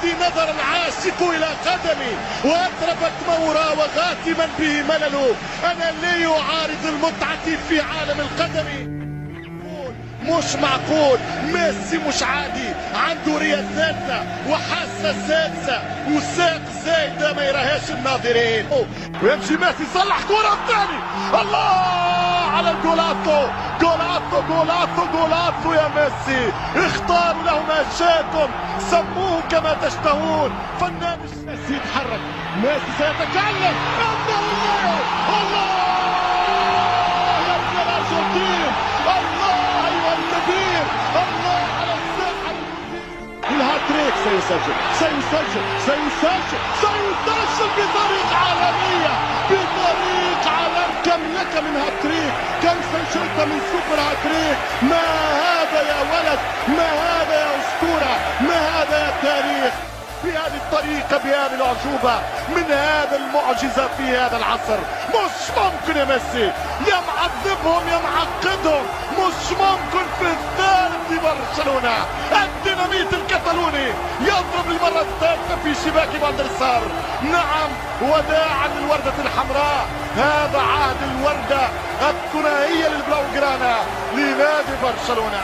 الذي نظر العاشق إلى قدمي وأضربت مورا وغاتما به ملل. أنا ليو عارض المتعة في عالم القدم. مش معقول، ميسي مش عادي، عنده رياساتنا وحاسة سادسة وساق زايدة ما يراهاش الناظرين. ويمشي ميسي يصلح كرة الثاني، الله على الجولاتو، جولاتو جولاتو جولاتو يا ميسي. اختاروا له ما شاءتم، سموه كما تشتهون. فنان ميسي يتحرك، ميسي سيتكلم، الله الله يا ابن الارجنتين، الله ايها الكبير، الله على الساحه. الهاتريك سيسجل سيسجل سيسجل سيسجل بطريقه عالميه، بطريقه عالميه. كم لك من هاتريك، كم سجلت من سوبر هاتريك. ما هذا يا ولد، ما هذا يا اسطوره، ما هذا يا تاريخ. بهذه الطريقة، بهذه الأعجوبة، من هذا المعجزة في هذا العصر. مش ممكن يا ميسي، يا معذبهم يا معقدهم. مش ممكن في الثالث لبرشلونة. الديناميت الكتالوني يضرب للمرة الثالثة في شباك فاندر سار. نعم، وداعا للوردة الحمراء. هذا عهد الوردة الثنائية للبلاوغرانا لنادي برشلونة.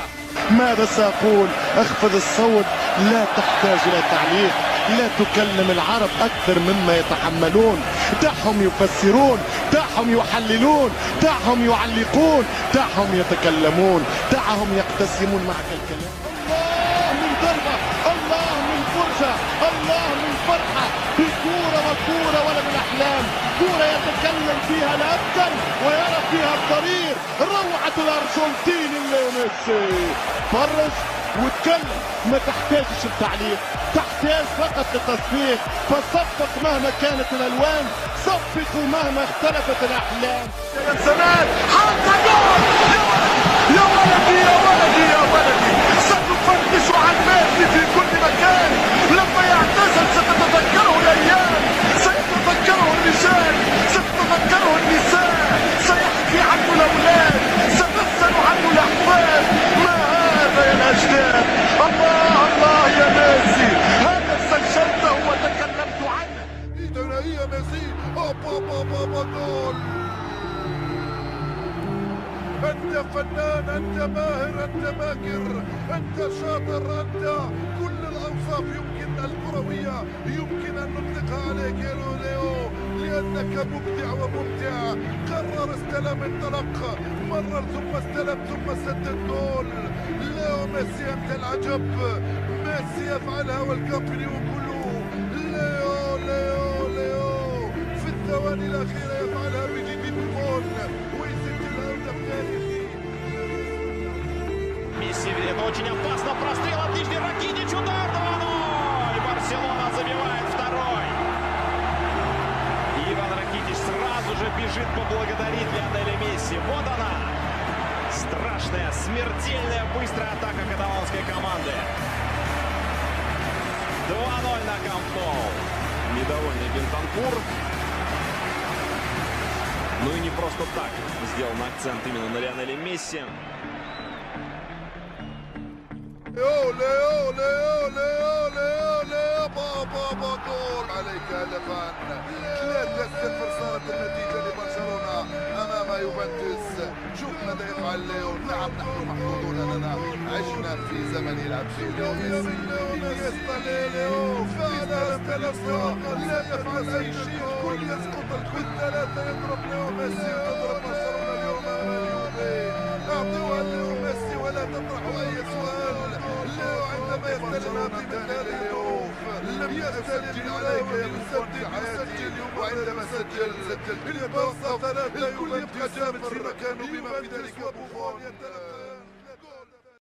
ماذا سأقول؟ اخفض الصوت، لا تحتاج إلى تعليق. لا تكلم العرب أكثر مما يتحملون. دعهم يفسرون، دعهم يحللون، دعهم يعلقون، دعهم يتكلمون، دعهم يقتسمون معك الكلام. الله من ضربة، الله من فرجة، الله من فرحة بكورة وكورة ولا من أحلام. كورة يتكلم فيها الأبدل ويرى فيها الضرير. روعة الأرجنتين اللي ميسي. فرج واتكلم، ما تحتاجش التعليق، تحتاج فقط التصفيق. فصفق مهما كانت الالوان، صفقوا مهما اختلفت الاحلام. يا زمان حتى جول، يا ولدي يا ولدي يا ولدي. ستفتش عن ميسي في كل مكان. لما يعتزل ستتذكره الايام، سيتذكره الرجال، ستتذكره النساء، سيحكي عنه الاولاد، ستسأل عنه الاحفاد. ما هذا يا الاجداد، الله الله يا ميسي. هذا سجلته وتكلمت عنه. ثنائية ميسي، جول. انت فنان، انت ماهر، انت ماكر، انت شاطر، انت كل الاوصاف يمكن الكروية يمكن ان نطلقها عليك يا ليو، لانك مبدع وممتع. قرر، استلم، انطلق، مرر ثم استلم ثم سدد جول. ليو ميسي انت العجب. ميسي يفعلها والكابينيو كله. ليو ليو ليو في الثواني الاخيرة يفعلها بجد بالجول ويسجل هدف تاريخي. Месси, это очень опасно. Прострел отличный. Ракитич, удар 2-0. Барселона забивает второй. Иван Ракитич сразу же бежит поблагодарить Лионеля Месси. Вот она. Страшная, смертельная, быстрая атака каталонской команды. 2-0 на Камп Ноу. Недовольный Бентанкур. Ну и не просто так сделан акцент именно на Лионеле Месси. ليو ليو ليو ليو ليو ليو بابا جول. عليك هدفان. 3-0 صارت النتيجة لبرشلونة أمام يوفنتوس. شوف ماذا يفعل ليو. نعم نحن محظوظون أننا عشنا في زمن يلعب فيه ليو ميسي. ليو فعلا استلم، لا يفعل أي شيء، الكل يسقط، الكل. 3 يضرب ليو ميسي، تضرب برشلونة اليوم أمام اليوفي. أعطوها ليو ميسي ولا تطرحوا أي سؤال. ليو عندما يستلمها في مثل هذه الظروف لم يسجل عليك يسجل، وعندما سجل الباصة 3 الكل يبقى جامد في مكانه بما في ذلك بوفون.